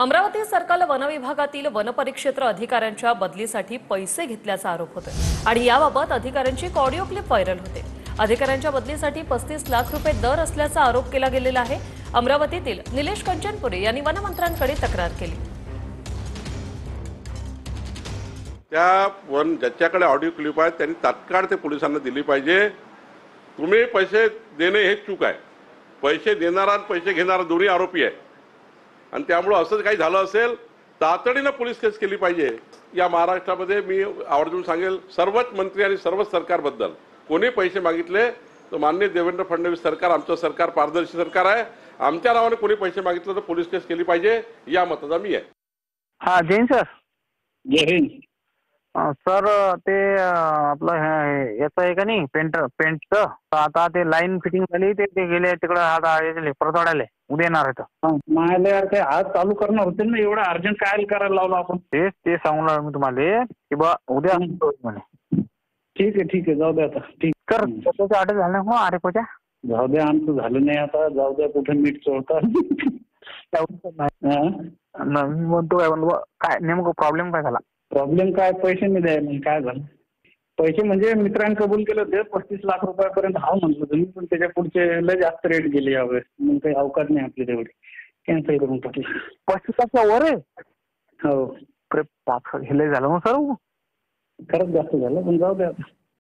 अमरावती सरकारला वनविभागातील वनपरिक्षेत्र अधिकाऱ्यांच्या बदलीसाठी पैसे घेतल्याचा आरोप होतोय आणि याबाबत अधिकाऱ्यांची एक ऑडिओ क्लिप व्हायरल होते। अधिकाऱ्यांच्या बदलीसाठी 35 लाख रुपये दर असल्याचा आरोप केला गेलेला आहे। अमरावतीतील निलेश कंचनपुरे यांनी वनमंत्र्यांकडे तक्रार केली। त्या ज्याच्याकडे ऑडिओ क्लिप आहे त्यांनी तात्काळ ते पोलिसांना दिली पाहिजे। तुम्ही पैसे देणे हे चूक आहे। पैसे देणारा आणि पैसे घेणारा दोन्ही आरोपी आहे आणि त्यामुळे असं काही झालं असेल तातडीने पोलीस केस केली पाहिजे। या महाराष्ट्रामध्ये मी आवर्जून सांगेल सर्वच मंत्री आणि सर्वच सरकारबद्दल कोणी पैसे मागितले तर माननीय देवेंद्र फडणवीस सरकार आमचं सरकार पारदर्शी सरकार आहे। आमच्या नावाने कोणी पैसे मागितले तर पोलीस केस केली पाहिजे या मताचा मी आहे। हाँ जैन सर। जय हिंद सर ते आपलं याचं आहे का नाही पेंटचं आता ते लाईन फिटिंग झाली ते गेले तिकडं आता परतवाड्याला उद्या येणार आहे। मला यार ते आज चालू करणार होते ना, एवढं अर्जंट काय करायला लावलं आपण? ते सांगून राहिलो मी तुम्हाला की बा उद्या म्हणे। ठीक आहे जाऊ द्या आता। ठीक कर त्याच्या ऑर्डर झालं ना हो आरेपोच्या? जाऊ द्या, आमचं झालं नाही आता, जाऊ द्या कुठे मीठ चोळतात। मी म्हणतो काय नेमकं प्रॉब्लेम काय झाला? प्रॉब्लेम काय, पैसे नाही द्यायला काय झालं? पैसे म्हणजे मित्रांनी कबूल केलं होते 35 लाख रुपयापर्यंत हा म्हटलं तुम्ही, पण त्याच्या पुढचे लय जास्त रेट गेले यावेळेस, मग काही अवकाश नाही आपली तेवढी, कॅन्सल करून टाकली। 35 लाख वर आहे? हो हे लय झालं मग सर। खरंच जास्त झालं, पण जाऊ द्या आता।